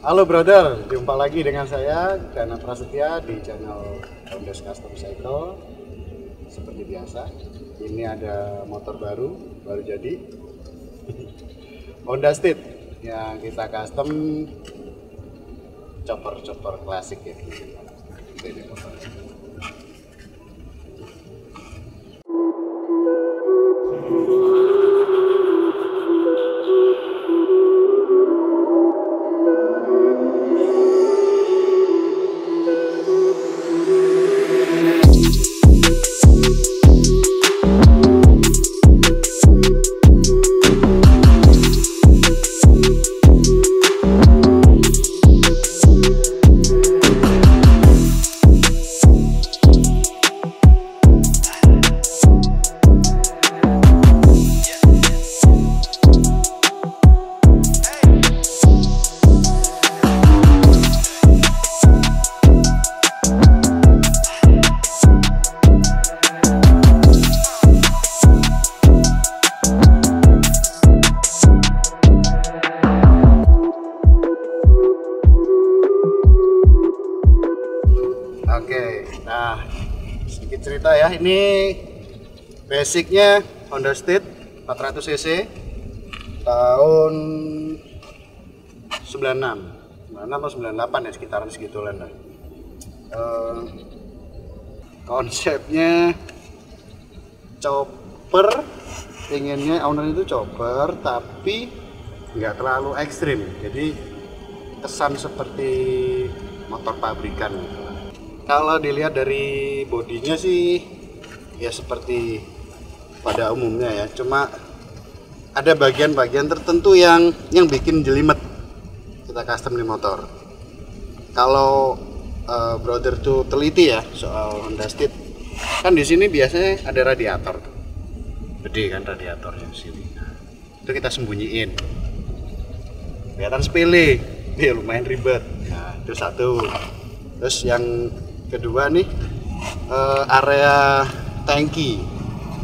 Halo brother, jumpa lagi dengan saya Dana Prasetya di channel Honda's Custom Cycle. Seperti biasa, ini ada motor baru jadi Honda Steed yang kita custom chopper klasik ya. Ini motornya. Oke, nah sedikit cerita ya. Ini basicnya Honda Steed 400 cc tahun 96 atau 98 ya, sekitaran segitulah. Konsepnya chopper, pengennya owner itu chopper tapi nggak terlalu ekstrim, jadi kesan seperti motor pabrikan gitu. Kalau dilihat dari bodinya sih ya seperti pada umumnya ya, cuma ada bagian-bagian tertentu yang bikin jelimet kita custom di motor. Kalau brother tuh teliti ya soal Honda Steed, kan di sini biasanya ada radiator, gede kan radiatornya di sini. Nah, itu kita sembunyiin, kelihatan sepele, ya lumayan ribet. Nah itu satu. Terus yang kedua nih, area tangki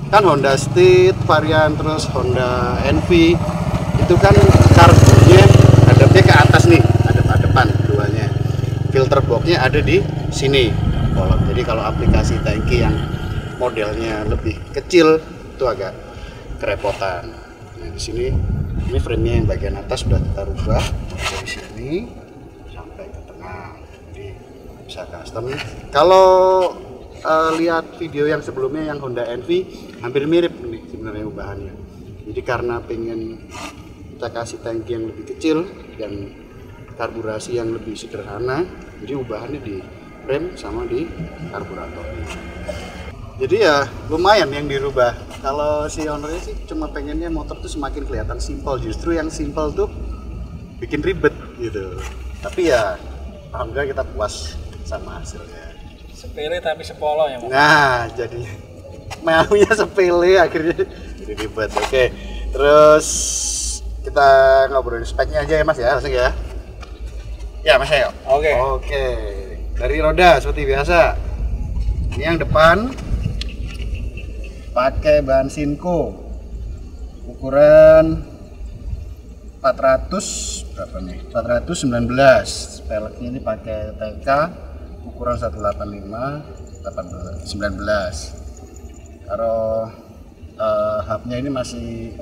kan Honda Steed varian, terus Honda NV itu kan karbunya hadapnya ke atas nih, hadap-hadapan keduanya. Filter boxnya ada di sini kolom. Jadi kalau aplikasi tangki yang modelnya lebih kecil itu agak kerepotan. Nah di sini ini frame-nya yang bagian atas sudah kita rubah dari sini sampai ke tengah, jadi bisa custom. Kalau lihat video yang sebelumnya yang Honda NV hampir mirip nih sebenarnya ubahannya. Jadi karena pengen kita kasih tangki yang lebih kecil dan karburasi yang lebih sederhana, jadi ubahannya di rem sama di karburator. Jadi ya lumayan yang dirubah. Kalau si ownernya sih cuma pengennya motor tuh semakin kelihatan simpel, justru yang simpel tuh bikin ribet gitu. Tapi ya alhamdulillah kita puas sama hasilnya. Sepele tapi sepolo ya, Mas. Nah, jadi maunya sepele akhirnya jadi ribet. Oke. Terus kita ngobrolin speknya aja ya Mas ya, langsung ya. Ya Mas ya. Oke. Dari roda seperti biasa. Ini yang depan pakai bahan Sinco. Ukuran 400 berapa nih? 419. Peleknya ini pakai TK ukuran 185 19. Kalau hubnya ini masih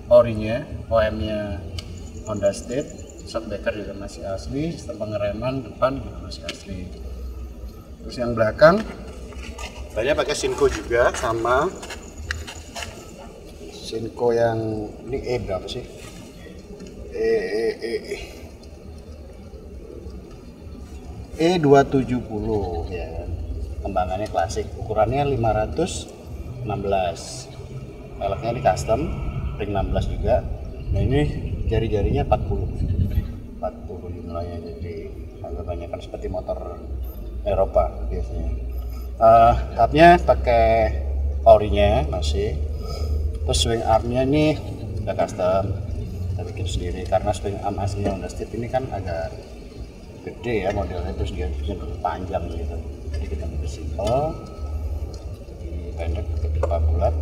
orinya, OM-nya Honda Steed. Shockbreaker juga masih asli, sistem pengereman depan juga masih asli. Terus yang belakang banyak pakai Sinco juga, sama Sinco yang ini berapa sih? E270 ya, kembangannya klasik, ukurannya 516, peleknya di custom, ring 16 juga. Nah ini jari-jarinya 40 jumlahnya, jadi agak banyak kan seperti motor Eropa biasanya. Hubnya pakai orinya masih, terus swing armnya ini udah custom, kita bikin sendiri karena swing arm aslinya Honda Steed ini kan agak gede ya modelnya, terus dia panjang gitu, jadi kita bikin simple, pendek ke pipa bulat.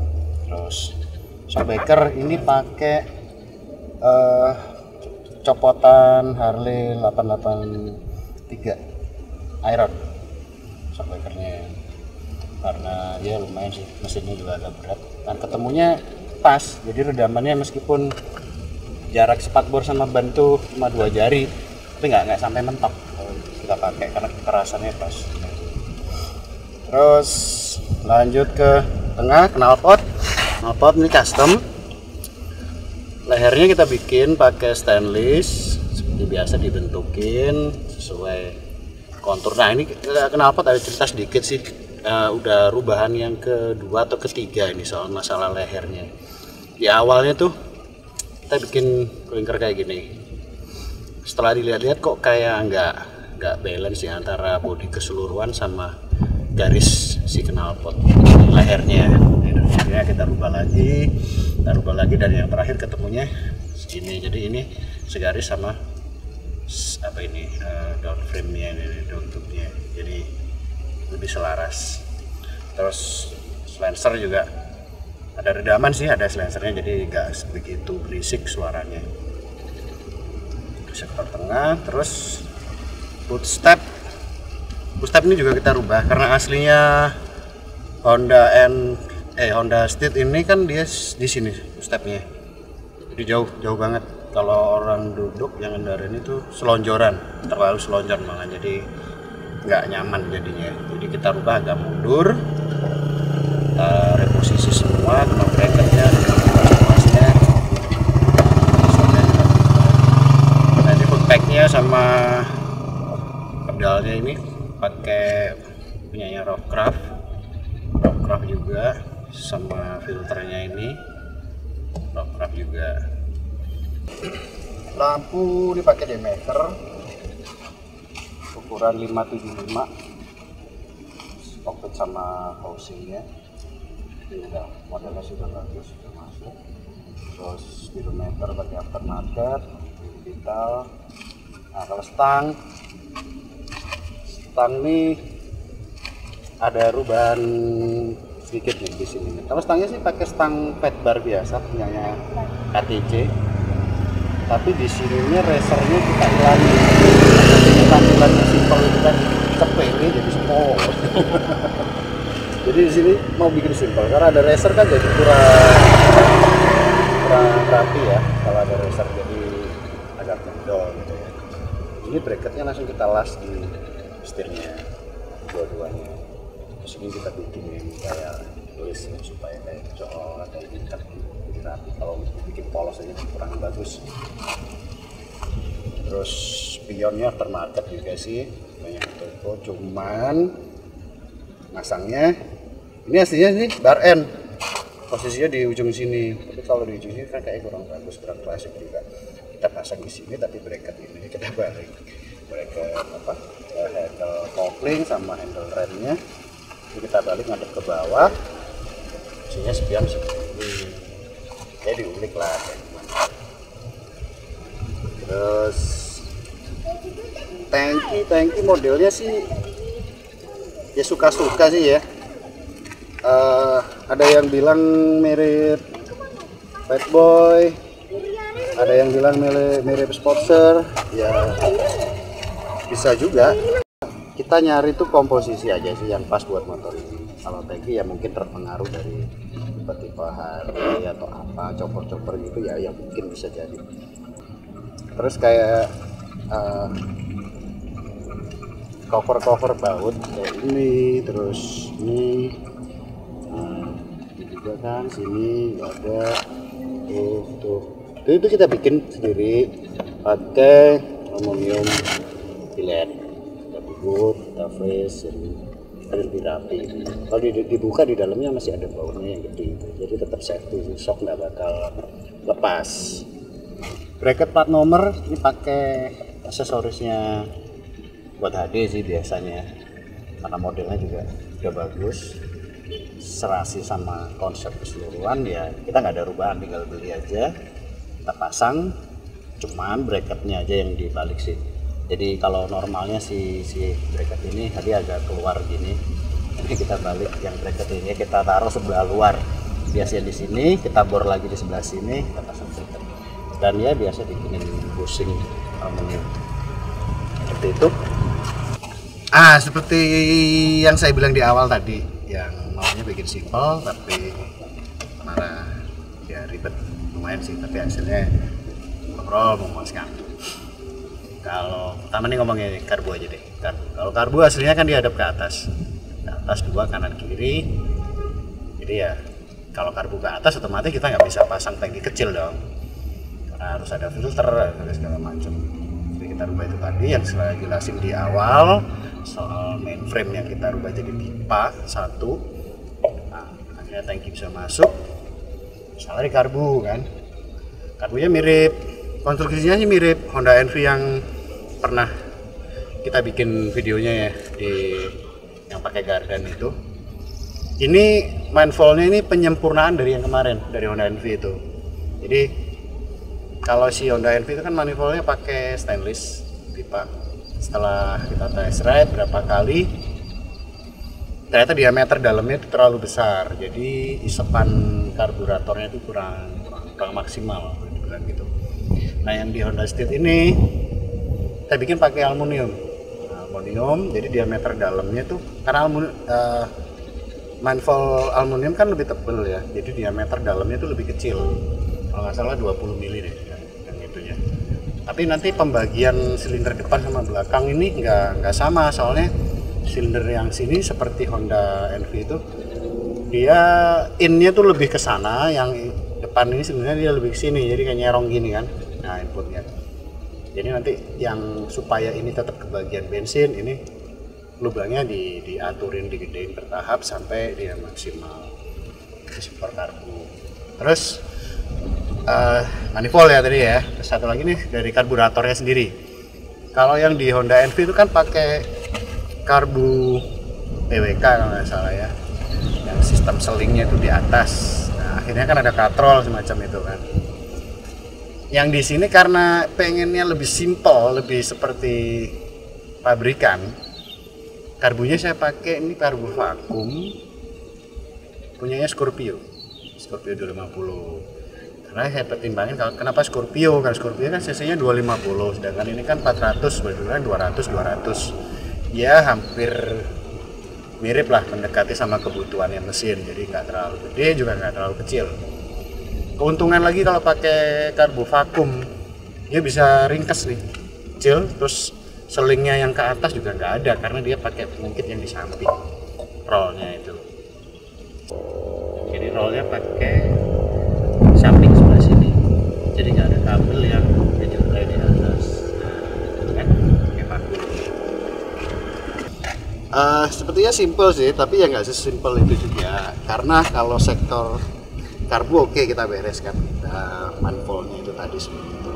Terus shockbreaker ini pakai copotan Harley 883 iron shockbreakernya, karena ya lumayan sih, mesinnya juga agak berat dan ketemunya pas, jadi redamannya meskipun jarak spakbor sama ban tuh cuma 2 jari tapi nggak sampai mentok kalau kita pakai karena kekerasannya pas. Terus lanjut ke tengah, knalpot ini custom. Lehernya kita bikin pakai stainless seperti biasa, dibentukin sesuai kontur. Nah ini knalpot ada cerita sedikit sih, udah rubahan yang kedua atau ketiga ini soal masalah lehernya. Di awalnya tuh kita bikin clinker kayak gini, setelah dilihat-lihat kok kayak nggak balance ya antara bodi keseluruhan sama garis si knalpot lehernya. Akhirnya kita rubah lagi dan yang terakhir ketemunya segini. Jadi ini segaris sama apa ini down frame-nya, down tube-nya, jadi lebih selaras. Terus silencer juga ada redaman sih, ada silencernya, jadi nggak begitu berisik suaranya. Sektor tengah, terus footstep ini juga kita rubah karena aslinya Honda Street ini kan dia di sini stepnya, jadi jauh banget. Kalau orang duduk yang ngendarain itu selonjoran, terlalu selonjor malah, jadi nggak nyaman jadinya. Jadi kita rubah agak mundur, kita reposisi semua, kena bracketnya, masnya. Nanti footpacknya sama pedalnya ini pakai punyanya Rockcraft juga, sama filternya ini Rockcraft juga. Lampu dipakai Demeter ukuran 575, cockpit sama housingnya ini udah modelnya sudah bagus, sudah masuk. Terus speedometer pakai aftermarket digital. Nah kalau stang ini ada rubahan sedikit nih di sini. Kalau stangnya sih pakai stang pet bar biasa punyanya KTC, tapi di sininya racernya kita hilangin. Tampilannya simpel itu kan sepele jadi small. Jadi di sini mau bikin simpel karena ada racer kan jadi kurang rapi ya. Kalau ada racer jadi agak kendor gitu ya. Ini bracketnya langsung kita las di setirnya dua-duanya. Terus ini kita bikin kayak tulisnya supaya kayak cocok atau diikat lebih rapi. Kalau bikin polos aja kurang bagus. Terus spionnya aftermarket juga sih, banyak toko, cuman masangnya ini aslinya ini bar end, posisinya di ujung sini, tapi kalau di ujung sini kan kayak kurang bagus, kurang klasik juga. Kita pasang di sini tapi bracket ini kita balik, bracket handle kopling sama handle remnya ini kita balik ngadep ke bawah, posisinya spion seperti ini, kayak diulik lah kayak gimana. Terus tangki modelnya sih ya suka-suka sih ya. Ada yang bilang mirip Bad Boy, ada yang bilang mirip Sportster, ya bisa juga. Kita nyari tuh komposisi aja sih yang pas buat motor ini. Kalau tangki ya mungkin terpengaruh dari tipe-tipe Harley atau apa, chopper gitu ya, yang mungkin bisa jadi. Terus kayak cover baut kayak ini, terus ini juga kan sini ada itu kita bikin sendiri pakai aluminium fillet, kita buat, kita freeze, jadi lebih rapi. Kalau dibuka di dalamnya masih ada bautnya yang gede, jadi tetap safety, shock nggak bakal lepas. Bracket plat nomor ini pakai aksesorisnya buat HD sih biasanya, karena modelnya juga udah bagus, serasi sama konsep keseluruhan ya. Kita nggak ada rubahan, tinggal beli aja, kita pasang, cuman bracketnya aja yang dibalik sih. Jadi kalau normalnya si bracket ini tadi agak keluar gini, ini kita balik, yang bracket ini kita taruh sebelah luar, biasanya di sini kita bor lagi di sebelah sini, kita pasang bracket. Dan ya biasa bikinin housing aluminium seperti itu. Seperti yang saya bilang di awal tadi, yang maunya bikin simpel tapi malah ya ribet lumayan sih, tapi hasilnya overall memuaskan. Kalau pertama nih ngomongnya karbu aja deh. Kalau karbu hasilnya kan dihadap ke atas dua, kanan kiri. Jadi ya kalau karbu ke atas otomatis kita nggak bisa pasang tangki kecil dong, karena harus ada filter dan segala macam. Jadi kita rubah itu tadi yang saya jelasin di awal soal mainframe yang kita rubah jadi pipa satu. Akhirnya tangki bisa masuk. Salah di karbu kan, karbunya mirip, konstruksinya sih mirip Honda NV yang pernah kita bikin videonya ya, di yang pakai gardan itu. Ini manifoldnya ini penyempurnaan dari yang kemarin, dari Honda NV itu. Jadi kalau si Honda NV itu kan manifoldnya pakai stainless pipa. Setelah kita test ride berapa kali, ternyata diameter dalamnya itu terlalu besar, jadi isepan karburatornya itu kurang maksimal gitu. Nah yang di Honda Street ini kita bikin pakai aluminium, jadi diameter dalamnya tuh karena manifold aluminium kan lebih tebal ya, jadi diameter dalamnya itu lebih kecil, kalau nggak salah 20 mili deh yang itunya. Tapi nanti pembagian silinder depan sama belakang ini nggak sama, soalnya silinder yang sini seperti Honda NV itu dia innya tuh lebih ke sana, yang depan ini sebenarnya dia lebih ke sini, jadi kayak nyerong gini kan. Nah inputnya, jadi nanti yang supaya ini tetap kebagian bensin, ini lubangnya diaturin, digedein bertahap sampai dia maksimal super karbu. Terus manifold ya tadi ya. Terus satu lagi nih dari karburatornya sendiri. Kalau yang di Honda NV itu kan pakai karbu PWK kalau nggak salah ya, yang sistem selingnya itu di atas. Nah akhirnya kan ada katrol semacam itu kan. Yang di sini karena pengennya lebih simpel, lebih seperti pabrikan, karbunya saya pakai ini karbu vakum punyanya Scorpio 250. Karena saya pertimbangin kenapa Scorpio, karena Scorpio kan cc nya 250, sedangkan ini kan 400, sebetulnya 200 ya hampir mirip lah, mendekati sama kebutuhannya mesin, jadi nggak terlalu gede juga nggak terlalu kecil. Keuntungan lagi kalau pakai karbu vakum, dia bisa ringkas nih, kecil, terus selingnya yang ke atas juga nggak ada karena dia pakai pengungkit yang di samping rollnya itu. Jadi rollnya pakai samping sebelah sini, jadi nggak ada kabel yang menjuntai di atas. Nah, kan pakai vakum. Sepertinya simple sih, tapi ya nggak sesimpel itu juga, karena kalau sektor karbu oke, kita bereskan manifoldnya itu tadi seperti itu.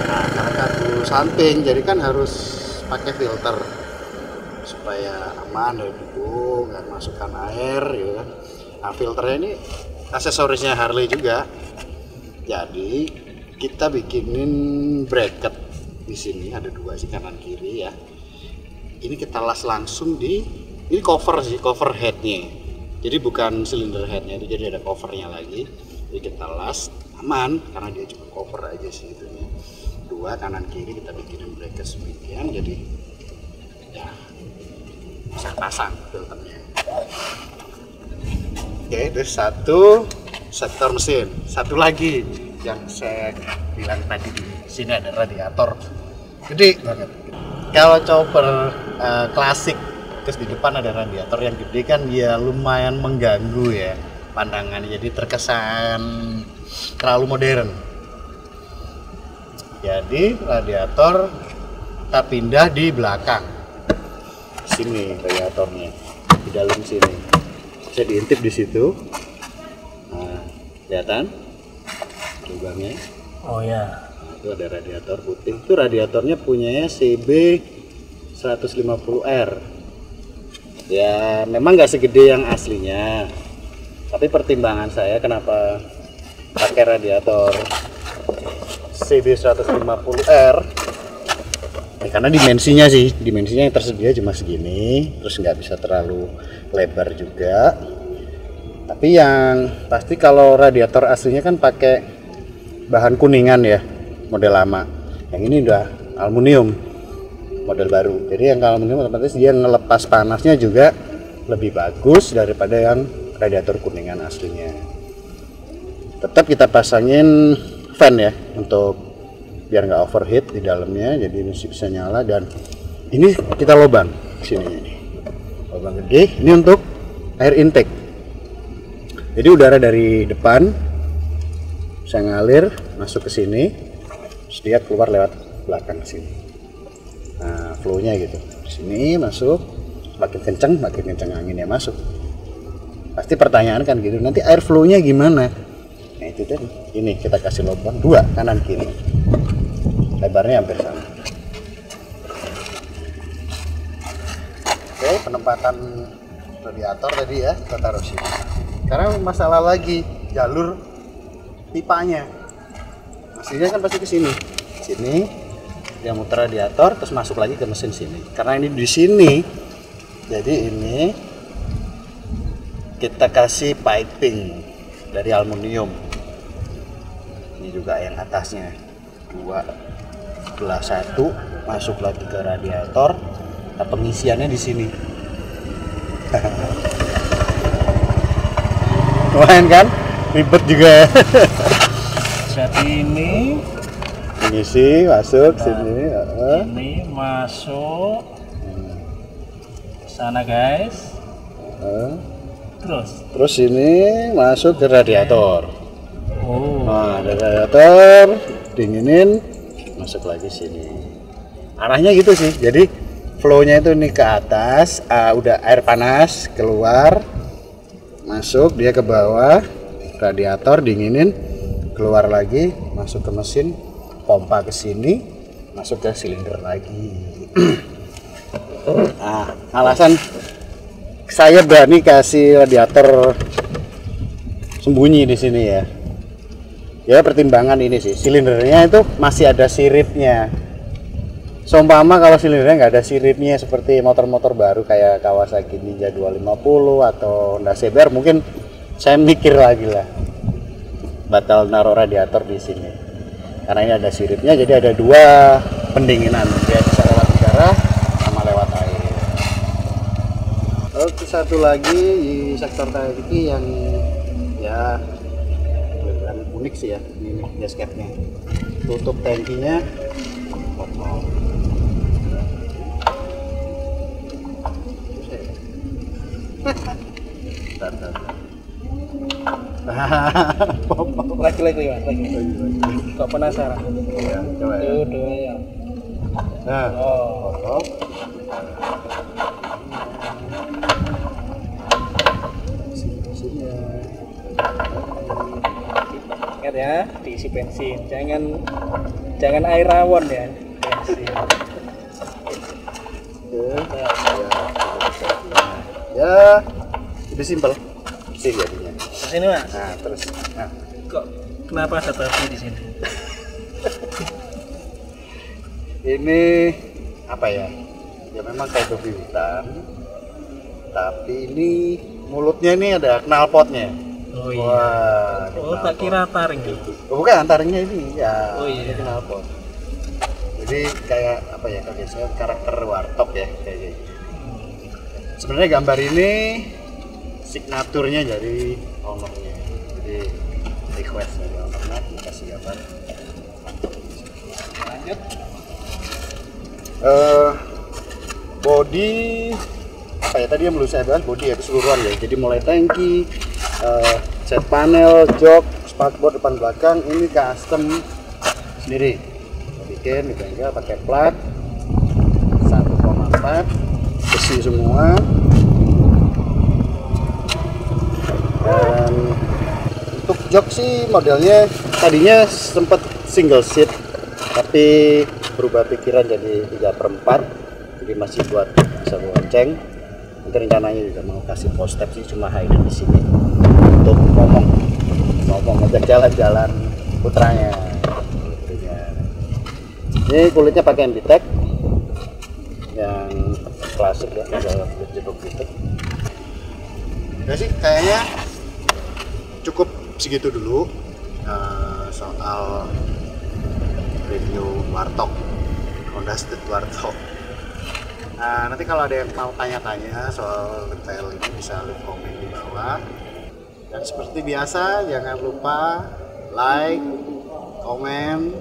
Nah karena karbu samping jadi kan harus pakai filter supaya aman dari debu, nggak masukkan air gitu kan. Nah filternya ini aksesorisnya Harley juga, jadi kita bikinin bracket di sini, ada dua sih kanan kiri ya. Ini kita las langsung ini cover sih, cover headnya, jadi bukan silinder headnya itu, jadi ada covernya lagi. Jadi kita las aman karena dia cuma cover aja sih itunya. Dua kanan kiri kita bikinin bracket sedemikian, jadi ya bisa pasang filternya. Oke, terus satu sektor mesin, satu lagi yang saya bilang tadi, di sini ada radiator gede banget. Kalau chopper klasik terus di depan ada radiator yang gede kan, ya lumayan mengganggu ya pandangan, jadi terkesan terlalu modern. Jadi radiator kita pindah di belakang sini, radiatornya di dalam sini bisa diintip di situ. Nah kelihatan lubangnya. Oh ya. Itu ada radiator putih, itu radiatornya punyanya CB 150R ya, memang nggak segede yang aslinya, tapi pertimbangan saya kenapa pakai radiator CB 150R ya, karena dimensinya yang tersedia cuma segini, terus nggak bisa terlalu lebar juga. Tapi yang pasti kalau radiator aslinya kan pakai bahan kuningan ya, model lama. Yang ini udah aluminium model baru. Jadi yang aluminium otomatis dia ngelepas panasnya juga lebih bagus daripada yang radiator kuningan aslinya. Tetap kita pasangin fan ya untuk biar nggak overheat di dalamnya, jadi masih bisa nyala. Dan ini kita lubang sini, lubang gede. Ini untuk air intake. Jadi udara dari depan bisa ngalir masuk ke sini, terus dia keluar lewat belakang sini. Nah, flow-nya gitu. Di sini masuk, makin kencang anginnya masuk. Pasti pertanyaan kan gitu, nanti air flow-nya gimana? Nah, itu tadi. Ini kita kasih lubang 2 kanan kiri. Lebarnya hampir sama. Oke, penempatan radiator tadi ya kita taruh sini. Sekarang masalah lagi jalur pipanya. Aslinya kan pasti ke sini. Sini dia muter radiator terus masuk lagi ke mesin sini. Karena ini di sini, jadi ini kita kasih piping dari aluminium. Ini juga yang atasnya 2 belah 1 masuk lagi ke radiator. Nah, pengisiannya di sini. Lumayan kan? Ribet juga. Jadi ini Mengisi masuk sini. ini masuk sana guys. Terus ini masuk ke radiator. oh Nah, dari radiator dinginin masuk lagi sini. Arahnya gitu sih. Jadi flow-nya itu ini ke atas, udah air panas keluar, masuk dia ke bawah, radiator dinginin, keluar lagi, masuk ke mesin, pompa ke sini, masuk ke silinder lagi. Nah, alasan saya berani kasih radiator sembunyi di sini ya. Ya pertimbangan ini sih, silindernya itu masih ada siripnya. Seumpama kalau silindernya nggak ada siripnya seperti motor-motor baru kayak Kawasaki Ninja 250 atau Honda CBR, mungkin saya mikir lagi lah batal naruh radiator di sini. Karena ini ada siripnya, jadi ada 2 pendinginan, dia bisa lewat udara sama lewat air. Oke, satu lagi di sektor tangki yang ya unik sih ya, ini gasket-nya. Tutup tangkinya potong. lagi mas lagi. Kok penasaran? Ya, coba ya. Dua ya. Nah, potong. Sini ya. Ingat ya, diisi bensin. Jangan air rawon ya. Bensin. Ya, lebih simpel sih jadinya. Sini mas. Nah, terus, nah, Kok kenapa ada babi di sini? ini apa ya? Ya memang kayak babi hutan, tapi ini mulutnya ini ada knalpotnya. Oh iya. Wah, ada Oh tak knalpot. kira taring gitu. Oh, bukan, taringnya ini ya. Oh iya. Ini knalpot. Jadi kayak apa ya? Kalau biasanya karakter warthog ya kayak gitu. Sebenarnya gambar ini signaturnya dari ownernya, jadi request dari ownernya dikasih gambar. Lanjut. Body apa ya, tadi yang belum saya bahas body ya keseluruhan ya, jadi mulai tangki, set panel, jok, spakbor depan belakang ini custom sendiri. Kita bikin di bengkel pakai plat 1,4 besi semua. Dan untuk jok sih modelnya tadinya sempat single seat tapi berubah pikiran jadi 3/4, jadi masih bisa bonceng. Nanti rencananya juga mau kasih post step sih, cuma hidden di sini untuk ngomong ngajak jalan-jalan putranya. Ini kulitnya pakai MBTEC yang klasik ya, ada jeduk gitu. Udah sih kayaknya cukup segitu dulu soal review Warthog, Honda Street Warthog. Nah, nanti kalau ada yang mau tanya-tanya soal detail ini bisa leave komen di bawah. Dan seperti biasa jangan lupa like, komen,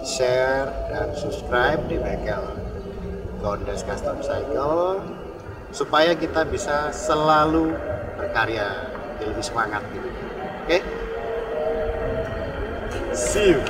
share, dan subscribe di bengkel Gondes Custom Cycle supaya kita bisa selalu berkarya, lebih semangat gitu. Oke? See you.